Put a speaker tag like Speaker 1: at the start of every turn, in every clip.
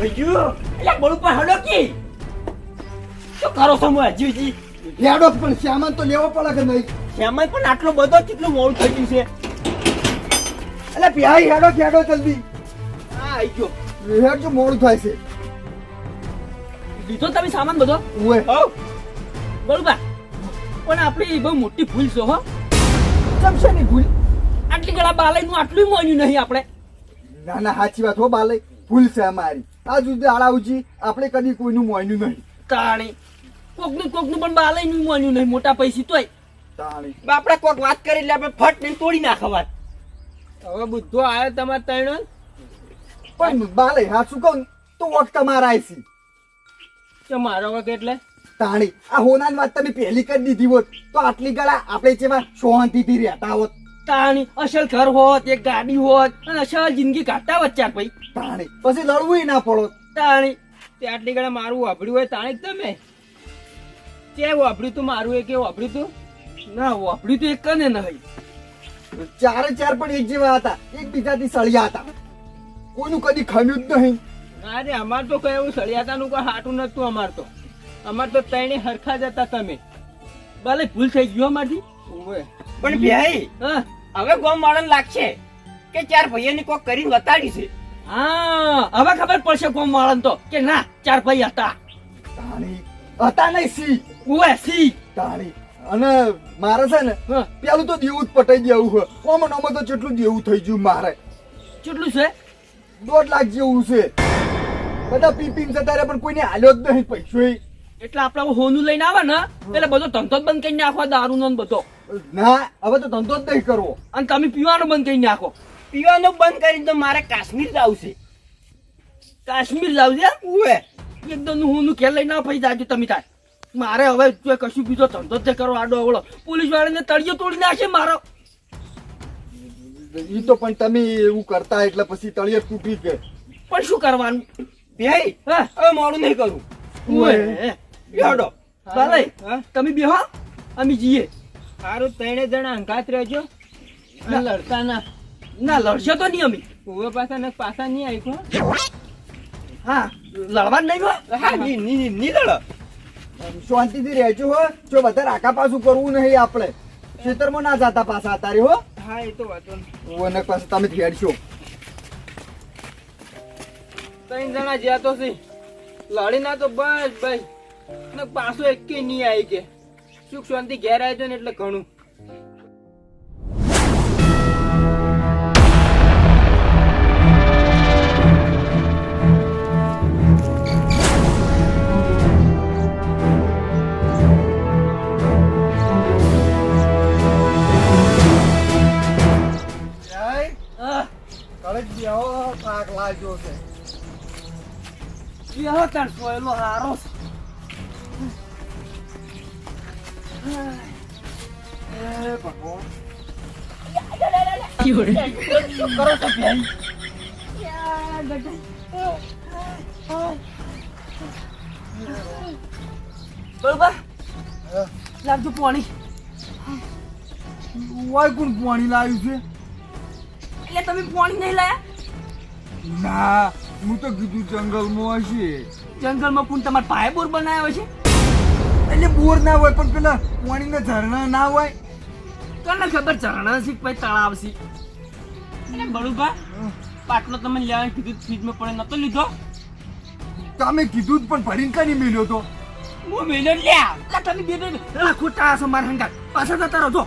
Speaker 1: થઈ ગયું એટલે બળું પણ હડો કી શું કરો છો મો જીજી
Speaker 2: હેડો પણ સામાન તો લેવો પડે કે નહીં?
Speaker 1: શ્યામાઈ પણ આટલો બધો કેટલું મોડું થઈ ગયું છે
Speaker 2: એટલે પ્યાઈ હેડો જલ્દી.
Speaker 1: હા આવી ગયો
Speaker 2: હેડ જો મોડું થાય છે.
Speaker 1: લીધો તમે સામાન બધો
Speaker 2: ઓએ
Speaker 1: હો બળુબા પણ આપણી બહુ મોટી ભૂલ છે હો
Speaker 2: ચમશે ની ભૂલ.
Speaker 1: આટલી ગળા બાલાઈનું આટલું મોન્યું નહીં આપણે
Speaker 2: ના ના સાચી વાત હો બાલે, ભૂલ છે અમારી. આ સુધી આળાવજી આપણે કદી કોઈનું મોયનું નહીં.
Speaker 1: તાણી કોકનું પણ બાલાઈનું મોન્યું નહીં મોટા પૈસી તોય
Speaker 2: તાણી
Speaker 1: આપણે કોક વાત કરી એટલે આપણે ફટ ને તોડી નાખવા વાત
Speaker 3: હવે બુદ્ધો આવ્યો તમારે તૈણો
Speaker 2: પણ બાલે હા શું કહું તો વોટ તમારા આઈસી
Speaker 3: કે મારો વખત એટલે
Speaker 2: તાણી આ હોનાની વાત તમે પહેલી કરી દીધી હોત તો આટલી ગળા આપણે જેવા શાંતિથી રહેતા હોત.
Speaker 1: તાણી અસલ ઘર હોત એક ગાડી હોત અને અસલ જિંદગી કાઢતા વચ્ચા ભાઈ
Speaker 2: તાણી પછી લડવું ના પડો.
Speaker 1: તાણી
Speaker 3: તે આટલી ઘણા મારું વાપર્યું હોય તાણે જ તમે કે વાપર્યું તું મારું એ કે વાપર્યું તું
Speaker 1: ના વાપર્યું તો એક કને નહીં
Speaker 2: ચારે ચાર પણ એક જેવા હતા, એકબીજાથી સળિયા હતા, કોઈનું કદી ખમ્યું જ નહીં.
Speaker 3: અરે અમાર તો કઈ એવું સળિયાતાનું કોઈ હાટું નતું. અમાર તો તૈણે હરખા જ હતા તમે.
Speaker 1: ભલે ભૂલ થઈ ગયો અમારી
Speaker 3: ઓવે
Speaker 1: પણ ભાઈ
Speaker 3: હા
Speaker 1: હવે ગોમ વાળાને લાગશે કે ચાર ભાઈઓની કોક કરીને બતાડી છે હા હવે ખબર પડશે ગોમ વાળાને તો કે ના ચાર ભાઈ હતા
Speaker 2: તાણી હતા નહીં સી
Speaker 1: ઓએ સી
Speaker 2: તાણી. અને મારે છે ને
Speaker 1: હા.
Speaker 2: પેલું તો દેવું જ પટાઈ દેવું હોય. ઓમાં નોમાં તો કેટલું દેવું થઈ ગયું મારે.
Speaker 1: કેટલું છે
Speaker 2: 2 લાખ જેવું છે. બધા પીપીને જતા રહ્યા પણ કોઈને હાલ્યો જ નહીં પૈસો.
Speaker 1: એટલે આપણે હોનું લઈને આવે ને એટલે બધો ધંધો જ બંધ કરી નાખવા દારૂ નો બધો
Speaker 2: ના હવે તો ધંધો જ નહીં કરવો.
Speaker 1: અને તમે પીવાનું બંધ કરી નાખો પીવાનું બંધ કરીને તો મારે કાશ્મીર જવું છે કાશ્મીર જવું છે ઓએ એકદમ હોનું ખેલ લઈને પૈસા જાજો તમે થાય મારે હવે જો કશું બીજો ધંધો જ કરો આડો અવળો પોલીસ વાળાને તળિયો તોડી નાખે મારો
Speaker 2: ઈ તો પણ તમે એવું કરતા એટલે પછી તળિયે તૂટી કે
Speaker 1: પણ શું કરવાનું ભાઈ
Speaker 3: હા હવે મોડું નહીં કરું
Speaker 1: ઓએ બેડો ભલે
Speaker 3: હા
Speaker 1: તમે બેહો અમે જઈએ
Speaker 3: સારું તૈણે જણા અંગાત રહેજો અને લડતા ના
Speaker 1: ના લડશો તો નહીં અમે
Speaker 3: ઓવે પાછા નહીં આવી
Speaker 1: હા લડવા નહીં હો
Speaker 3: હા ની લડો
Speaker 2: શાંતિથી રહેજો હો. જો બધા રાકા પાછું કરવું નહીં આપણે. ખેતરમાં ના જાતા પાછા તારે હો.
Speaker 3: હા એ તો વાતો
Speaker 2: અને પાછું તમે ખેડશો.
Speaker 3: ત્રણ જણા જ્યાં તો છે લડી ના તો બસ ભાઈ ને પાછો એક નહીં આવી કે સુખ શાંતિ ઘેર આવી ને એટલે ઘણું
Speaker 2: કળેજ બેહો, થાક લાગ્યો છે.
Speaker 1: બેહો તાર સોયલો હારો છે
Speaker 2: એ ભગવાન
Speaker 1: શું કરો છો ભાઈ બરોબર લાગજો પાણી
Speaker 2: વાય કોણ પાણી લાવ્યું છે?
Speaker 1: એટલે તમે પાણી નહીં લાયા
Speaker 2: ના હું તો કીધું જંગલમાં હશે.
Speaker 1: જંગલમાં કોણ તમારા ભાઈ બોર બનાવ્યો છે
Speaker 2: એટલે બોર ના હોય પણ પેલા પાણીના ઝરણા ના હોય.
Speaker 1: તને ખબર ઝરણા છે પછી તળાવ છે એટલે બળુભા પાટલો તમે લેવાનું કીધું ફ્રીજમાં પડે નતો લીધો
Speaker 2: તમે કીધું જ પણ ભરીને કઈ મેલ્યો તો.
Speaker 1: હું મેલો લ્યા એટલે તમે બે ખોટા છો મારા હંગાત પાછા જતા રહો છો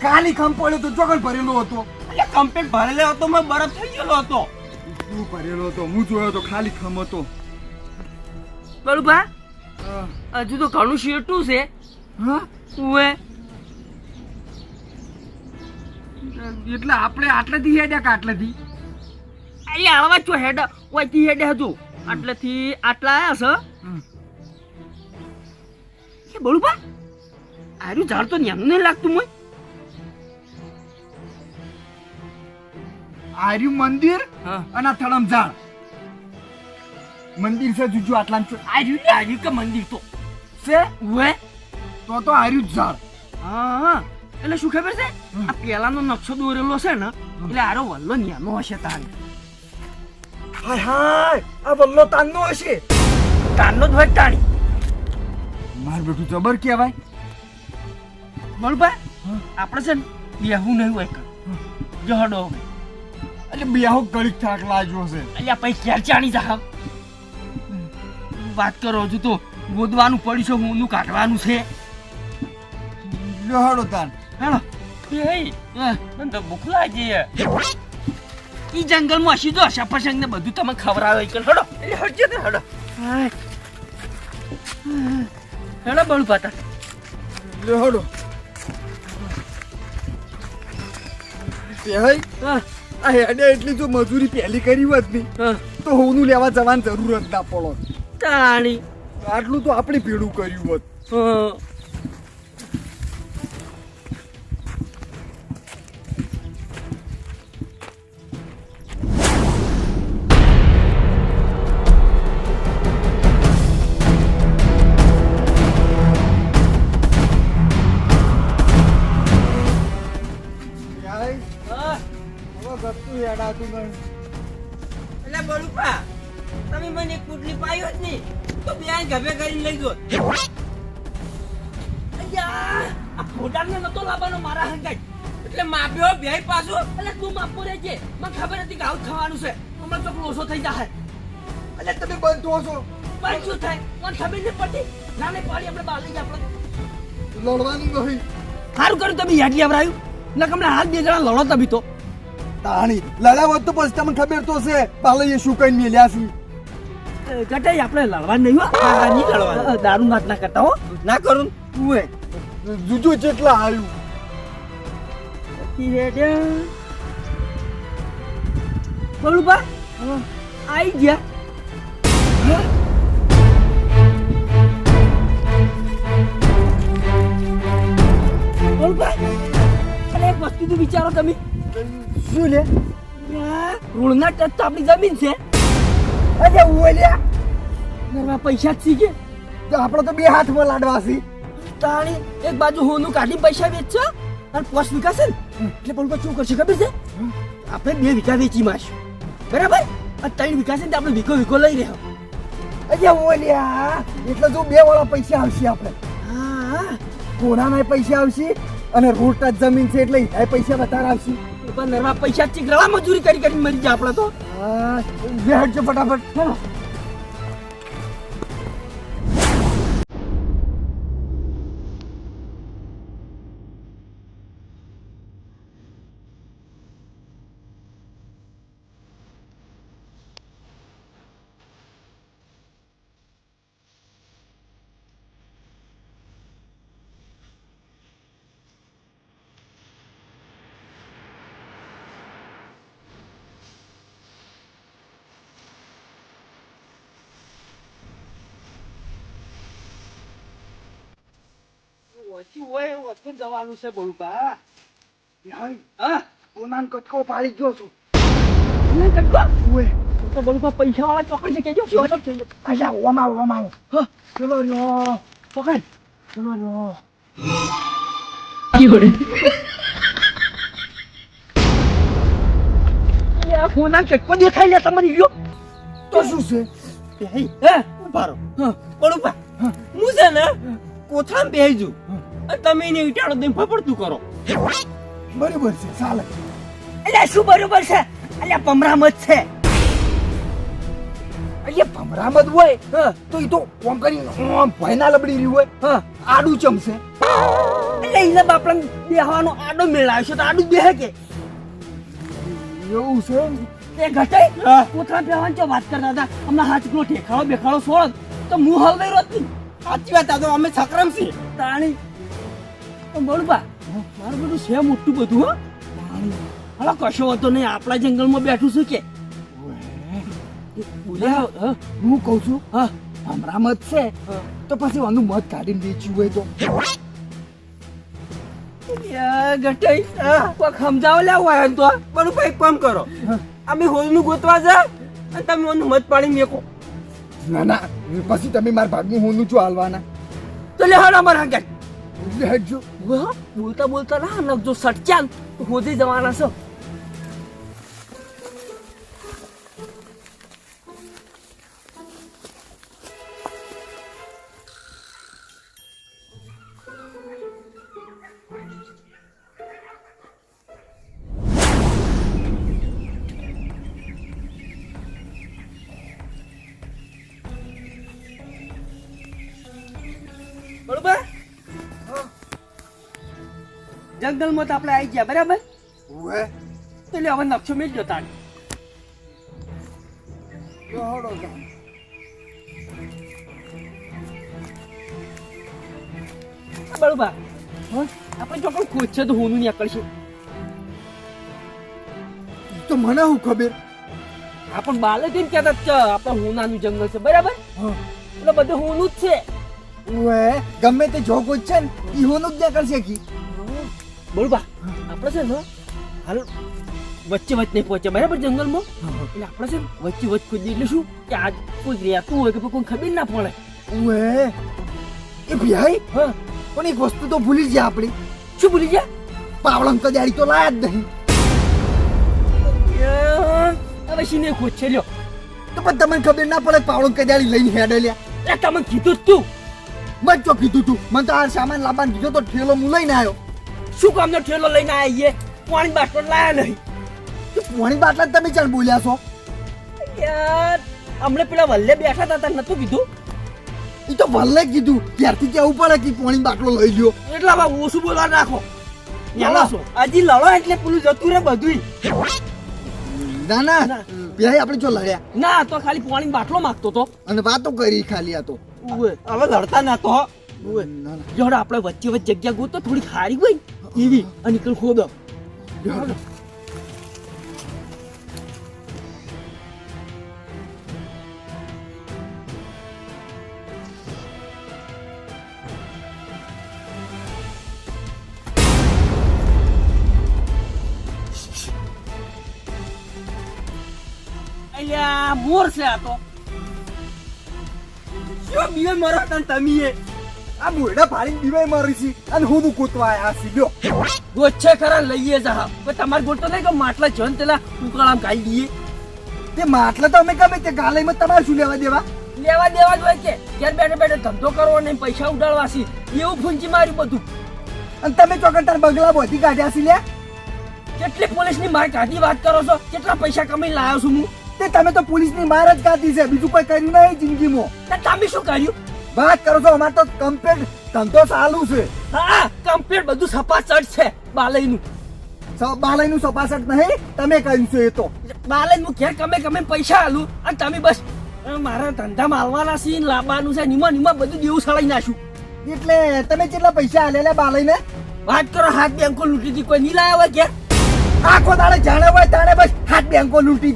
Speaker 2: ખાલી ખમ પડ્યો તો ચોકડ ભરેલો હતો.
Speaker 1: એટલે કમ્પ્લેટ ભરેલો હતો મેં બરફ થઈ ગયેલો હતો
Speaker 2: શું ભરેલો હતો? હું જોયો તો ખાલી ખમ હતો.
Speaker 1: બળુભા હજુ તો ઘણું શેઠું છે
Speaker 2: હા
Speaker 1: ઉવે
Speaker 2: એટલે આપણે આટલેથી હેડ્યા કે આટલેથી?
Speaker 1: એટલે આવા છો હેડ ઓયથી હેડે હજુ આટલેથી આટલા આયા છે કે બળુભા આર્યું ઝાડ તો ન્યાનું નહીં લાગતું મોય
Speaker 2: આર્યું મંદિર
Speaker 1: હા
Speaker 2: અને આ થડમ ઝાડ. મંદિર છે જુજુ આટલા
Speaker 1: આર્યું કે મંદિર તો
Speaker 2: છે
Speaker 1: ઉવે
Speaker 2: તો આર્યું જ ઝાડ.
Speaker 1: હા એટલે શું ખબર છે આ પેલાનો નકશો દોરેલો છે ને એટલે આરો વલ્લો ન્યાનો હશે તારે
Speaker 2: હાય હાય આ વલ્લો તાનનો હશે.
Speaker 1: કાનનો જ હોય તાણી.
Speaker 2: માર બેટું જબર કહેવાય.
Speaker 1: બળુભા આપણે છે ને બેહું નહીં હોય કાં. જો હડો હવે.
Speaker 2: એટલે બેહો ઘડીક થાક લાગ્યો છે.
Speaker 1: અલ્યા પછી ક્યારે ચાણી જા. વાત કરો હજુ તો ગોદવાનું પડ્યું છે, ઊનું કાઢવાનું છે.
Speaker 2: લહડો તાન.
Speaker 1: હેલો મને તો ભૂખ લાગી છે. ઈ જંગલમાં હસી જો સફરજન ને બધું તમે ખવડાવે કે હડો એટલે હટજો ને હડો. હેડો બળું પાતા.
Speaker 2: લહડો. પેહઈ
Speaker 1: હા
Speaker 2: આ હેડે એટલી જો મજૂરી પહેલી કરી હોત ની
Speaker 1: હા
Speaker 2: તો હોનું લેવા જવાની જરૂર જ ના પડો.
Speaker 1: તાણી
Speaker 2: આટલું તો આપણે ભેડું કર્યું હોત.
Speaker 1: હા
Speaker 2: પેહઈ
Speaker 1: હા.
Speaker 2: હવે ગતું હેડાતું નહીં.
Speaker 1: એટલે બળુપા તમે મને કુટલી પાયો જ નહીં તો બેન ગભે કરીને લઈ જો. અయ్యા આ ફોટાને નતો લાવવાનો મારા હંગાઈ એટલે માપ્યો બેય પાછો. એટલે તું માપો રહેજે, મને ખબર હતી કે આવું થવાનું છે. હમણાં તો ઓછો થઈ જાય.
Speaker 2: એટલે તમે બંધો છો
Speaker 1: પણ શું થાય મને ખબર નહીં પડતી. નાને પાડી આપણે બહાર લઈ આપણે
Speaker 2: લડવાનું નહીં.
Speaker 1: સારું કર્યું તમે યાદ લેવરાયું ને હમણાં હાથ બે જણા લડો તમે તો.
Speaker 2: તાણી લડ્યા હોત તો પછી તમને ખબર તો છે પાલઈએ શું કઈ મેલ્યા છે.
Speaker 1: ગટાઈ આપણે લડવા નહીં હો. નહીં લડવા દારૂ નાટ ના કરતા હો. ના કરું તું
Speaker 2: જુજુ જેટલા આવ્યું.
Speaker 1: બોલું બા આઈ ગયા. બોલું બા અરે એક વસ્તુ તો વિચારો તમે.
Speaker 2: શું લે
Speaker 1: રૂળના ટચ તો આપણી જમીન છે.
Speaker 2: અરે ઓલ્યા
Speaker 1: ઘરમાં પૈસા જ શીખે
Speaker 2: તો આપણે તો બે હાથમાં લાડવા છે.
Speaker 1: તાણી એક બાજુ હોનું કાઢી પૈસા વેચશે અને પોસ્ટ વિકાશે ને એટલે પણ શું કરશે ખબર છે આપણે 2 વીઘા વેચી મારશું બરાબર. અને 3 વીઘા છે ને આપણે વીઘો લઈ રહ્યો.
Speaker 2: અરે ઓલ્યા એટલે જો બે વાળા પૈસા આવશે આપણે.
Speaker 1: હા
Speaker 2: કોનાના પૈસા આવશે અને રોડ ટચ જમીન છે એટલે એ પૈસા વધારે આવશે.
Speaker 1: પણ નરવા પૈસા ચીકરા મજૂરી કરી કરી મરી જાય આપણે તો.
Speaker 2: હા બે હટજો ફટાફટ.
Speaker 1: હા ઓછી હોય ઓછું જવાનું છે બળુપા. હા
Speaker 2: કોનાન કટકો પાડી ગયો છું.
Speaker 1: નહીં કટકો
Speaker 2: ઓએ
Speaker 1: તો બળુપા પૈસા વાળા ચોકડી છે કેજો.
Speaker 2: અલ્યા ઓમાં
Speaker 1: હા
Speaker 2: ચલો લ્યો
Speaker 1: પકડ.
Speaker 2: ચલો લ્યો.
Speaker 1: ફોના કટકો દેખાઈ લે તમારી ગયો
Speaker 2: તો શું છે
Speaker 1: હે ઉભા રહો. બળુપા હું છે ને કોથામાં બેહી અને તમે એને ઈટાળો દઈને ફફડતું કરો.
Speaker 2: બરોબર છે ચાલે.
Speaker 1: અલ્યા શું બરોબર છે? અલ્યા પમરામત છે.
Speaker 2: અલ્યા ભમરામત હોય તો એ તો કોમ કરીને ઓમ ભયના લબડી રહ્યું હોય. આડું ચમશે.
Speaker 1: એટલે એને બાપડા બેહવાનો આડો મેળાવ્યો છે તો આડું બેહે કે
Speaker 2: એવું છે.
Speaker 1: એ ઘટાઈ કોથળા બેહવાની ચો વાત કરતા હતા. હમણાં હાથ કિલો ઠેખાડો બેખાડો છોડ તો હું હલવાઈ રહ્યો જ નહીં. સાચી વાત આ તો અમે સક્રમ છીએ તાણી. બળુપા મારું બધું છે મોટું બધું હો. હાલો કશો હતો નહીં આપણા જંગલમાં બેઠું છું કે બોલ્યા.
Speaker 2: હું કઉ છું
Speaker 1: હા
Speaker 2: ભમરામત છે તો પછી આનું મત કાઢીને વેચ્યું હોય તો.
Speaker 1: ગટાઈ કોક સમજાવ લેવો હોય તો બળુપા એક કામ કરો અમે હોલનું ગોતવા જા અને તમે ઓનું મત પાડી મેકો.
Speaker 2: ના ના પછી તમે મારા ભાગનું હોનું છું હાલવાના.
Speaker 1: તો લે હડ અમાર હંગાત
Speaker 2: હેડજો.
Speaker 1: બોલતા બોલતા ના નકજો સટચાન તો હોદી જવાના છો. બરોબર જંગલમાં તો આપણે આવી ગયા બરાબર
Speaker 2: ઉવે
Speaker 1: એટલે હવે નકશો મેં જતા
Speaker 2: દોડો જાઓ.
Speaker 1: બરોબર આપણે ચોક્કસ ખોજ છે તો હોનું નીકળશે
Speaker 2: તો મને શું ખબર
Speaker 1: આપણ બાલે કેમ કહેતા છે આપણે હોનાનું જંગલ છે બરાબર એટલે બધું હોનું જ છે
Speaker 2: ઉવે ગમે તે જો કોઈ છે ને ઈ હોનું જ નીકળશે કી
Speaker 1: બરોબર આપણે છે ને હાલ વચ્ચે વચ્ચે નહીં પહોંચે બરાબર જંગલમાં એટલે આપણે છે ને વચ્ચે વચ્ચે ખોદી એટલે શું કે આજ કોઈ રહેતું હોય કે કોઈ ખબર ના પડે
Speaker 2: ઉવે એ ભાઈ
Speaker 1: હા
Speaker 2: પણ એક વસ્તુ તો ભૂલી ગયા આપણે
Speaker 1: શું ભૂલી ગયા
Speaker 2: પાવળમ તો દાડી તો લાયા જ નહીં
Speaker 1: હવે શીને ખોજ છે લ્યો
Speaker 2: તો પણ તમને ખબર ના પડે પાવળમ કદાળી લઈને હેડે લ્યા
Speaker 1: એટલે તમે કીધું જ તું
Speaker 2: મત તો કીધું તું મને તો આ સામાન લાવવાનું કીધું તો ઠેલો હું લઈને આવ્યો
Speaker 1: શું કામનો ઠેલો લઈને આવીએ પાણી બાટલો લાયા નહીં
Speaker 2: તો પોણી બાટલા જ તમે ચાલ બોલ્યા છો
Speaker 1: યાર હમણે પેલા વલ્લે બેઠા હતા તાર નતું કીધું
Speaker 2: એ તો ભલે કીધું ત્યારથી કેવું પડે કે પોણી બાટલો લઈ લ્યો
Speaker 1: એટલે હવે ઓછું બોલવા રાખો હજી લડો એટલે પેલું જતું રે બધું
Speaker 2: ના ના ભાઈ આપણે જો લડ્યા
Speaker 1: ના તો ખાલી પાણી બાટલો માંગતો તો
Speaker 2: અને વાતો કરી ખાલી આ તો
Speaker 1: હવે લડતા ના તો
Speaker 2: ના ના
Speaker 1: જોડે આપણે વચ્ચે વચ્ચે જગ્યા ગોતો થોડી ખારી હોય એવી અને નીકળ ખોદો અલ્યા મોર છે આ તો શું બીવે મરો તન તમીએ
Speaker 2: આ મોઢા ફાડીને બીવાય મારી છે અને હું કૂતવા આયા છે લ્યો
Speaker 1: ગોચ્છે ખરા લઈએ જા પણ તમાર ગોટો નહીં કે માટલા જન તેલા ઉકાળામ ખાઈ લઈએ
Speaker 2: તે માટલા તો અમે ગમે તે ગાલાઈમાં તમારે શું લેવા દેવા
Speaker 1: લેવા દેવા જ હોય કે ઘેર બેઠે બેઠે ધંધો કરવો ને પૈસા ઉડાડવા છે એવું ફૂંચી માર્યું બધું
Speaker 2: અને તમે ચોકન તાર બગલા બોધી કાઢ્યા છે લ્યા
Speaker 1: કેટલી પોલીસની માર કાઢી વાત કરો છો કેટલા પૈસા કમાઈ લાવ્યો છું હું
Speaker 2: તે તમે તો પોલીસની માર જ કાઢી છે બીજું કોઈ કર્યું નહીં જિંદગીમાં
Speaker 1: તો તમે શું કર્યું
Speaker 2: વાત કરો છો અમારે તો કમ્પ્લેટ ધંધો ચાલુ છે
Speaker 1: હા કમ્પ્લીટ બધું સપાસટ છે બાલયનું
Speaker 2: બાલાઈનું સપાસટ નહીં તમે કર્યું છે એ તો
Speaker 1: બાલય હું ઘેર કમે પૈસા આલું અને તમે બસ મારા ધંધા માલવાના છે ને લાવવાનું છે નીમાં બધું દેવું સળાઈ નાખ્યું
Speaker 2: એટલે તમે કેટલા પૈસા આલેલા બાલાઈને
Speaker 1: વાત કરો હાથ બેંકો લૂંટી હતી કોઈ નહીં લાવ્યા હોય ઘેર
Speaker 2: આખો દાડે જાણે હોય તાણે બસ હાથ બેંકો લૂંટી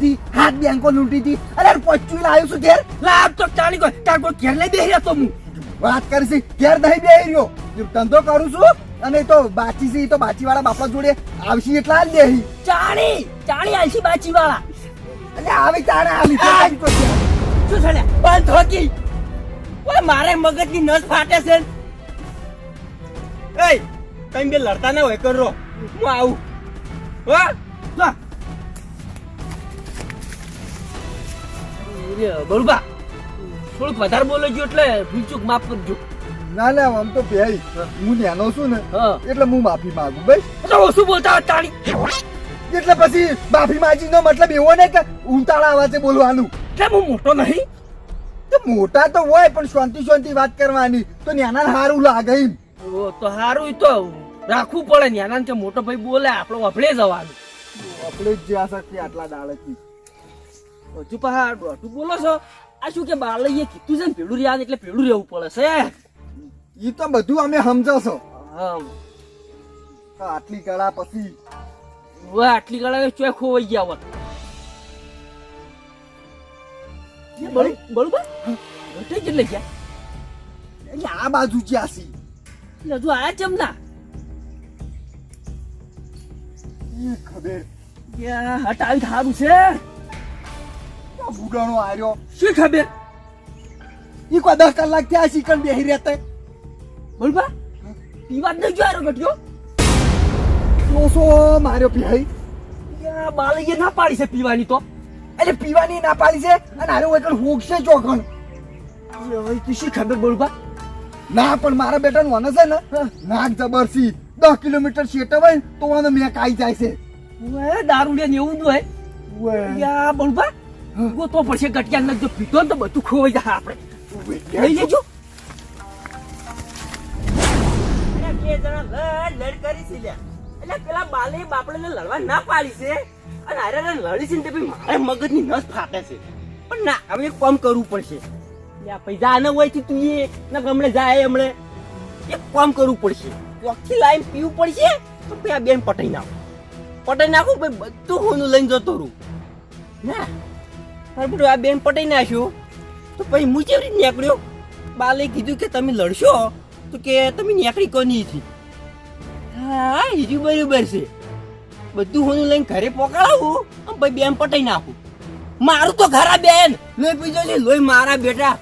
Speaker 2: હતી અરે પચ્ચું લાવ્યું છું ઘેર
Speaker 1: લાવ તો ચાલી ગયો તાર કોઈ ઘેર લઈ બેહી હતો હું
Speaker 2: વાત કરી છે ઘેર નહીં બેહી રહ્યો ધંધો કરું છું અને એ તો બાચી છે એ તો બાચી વાળા બાપા જોડે આવશે એટલા જ દેહી
Speaker 1: ચાણી આલસી બાચી વાળા
Speaker 2: અને આવી તાણે આવી
Speaker 1: શું થયા બંધ હોકી ઓય મારે મગજની નસ ફાટે છે એય તમે બે લડતા ના હોય કરો હું આવું હા જા બરોબર થોડુંક વધારે બોલો છો એટલે ભૂલચૂક માફ કરજો
Speaker 2: ના ના આમ તો ભાઈ હું નાનો છું ને
Speaker 1: હા
Speaker 2: એટલે હું માફી માંગુ બસ
Speaker 1: તો ઓછું બોલતા હોય તાળી
Speaker 2: એટલે પછી માફી માંગી નો મતલબ એવો ને કે ઉંતાળા અવાજે બોલવાનું
Speaker 1: એટલે હું મોટો નહીં
Speaker 2: તો મોટા તો હોય પણ શાંતિ વાત કરવાની તો નાના સારું લાગે એમ
Speaker 1: ઓ તો સારું તો રાખવું પડે ને આનંદ કે મોટો ભાઈ બોલે આપણો વફળે જવાનું
Speaker 2: આપણે જ જ્યાં શકીએ આટલા દાડેથી
Speaker 1: હજુ પહાડ દોઢું બોલો છો આ શું કે બાલઈએ કીધું છે ને ભેડું રહ્યા એટલે ભેડું રહેવું પડે છે
Speaker 2: ઈ તો બધું અમે સમજો છો
Speaker 1: હા
Speaker 2: આટલી કળા પછી
Speaker 1: આટલી કળા ચોય ખોવાઈ ગયા હોત બરોબર ઘટે કેટલે ગયા
Speaker 2: એટલે આ બાજુ જ્યાં છે
Speaker 1: એટલે હજુ આ ચમના
Speaker 2: ખબર
Speaker 1: હટાવી સારું છે
Speaker 2: ભૂગાણો આવ્યો
Speaker 1: શું ખબર
Speaker 2: ઈ કોઈ 10 કલાક ત્યાં શીકણ બેહી રહેતા
Speaker 1: બરોબર પીવા જ નહીં ગયો ઘટ્યો
Speaker 2: ઓસો માર્યો ભાઈ
Speaker 1: બાલઈએ ના પાડી છે પીવાની તો
Speaker 2: એટલે પીવાની ના પાડી છે અને આરો એકણ હોગશે ચોકણ
Speaker 1: તું શી ખબર બરોબર
Speaker 2: ના પણ મારા બેટાનું વને છે ને નાક જબરસી 10 કિલોમીટર શેટે હોય ને તો મને મેં કાઈ જાય છે
Speaker 1: દારૂ લે એવું જ હોય યા બરોબર ગોતો પડશે ગટિયા ન જો પીતો ને તો બધું ખોવાઈ જાય આપણે લઈ લેજો જણા લડ કરી છે લ્યા. એટલે પેલા બાલે બાપડે લડવા ના પાડી છે અને હારે લડી છે ને તે પછી મારે મગજની નસ ફાટે છે. પણ ના, હવે એક કામ કરવું પડશે. લ્યા પૈસા આને હોય છે તું એ ના ગમડે જાય હમણે એક કામ કરવું પડશે. ચોખ્ખી લાઈન પીવું પડશે તો પછી આ બેન પટાઈ નાખું પછી બધું હોનું લઈને જતો રહું. ના બધું આ બેન પટાઈ નાખ્યું તો પછી હું કેવી રીતે નીકળ્યો? બાલે કીધું કે તમે લડશો તો કે તમે નીકળી કોની છે. હા હીરું બરોબર છે. બધું હોનું લઈને ઘરે પકડાવું અને પછી બેન પટાઈ નાખું. મારું તો ઘર આ બેન લોહી પીજો છે, લોહી મારા બેટા.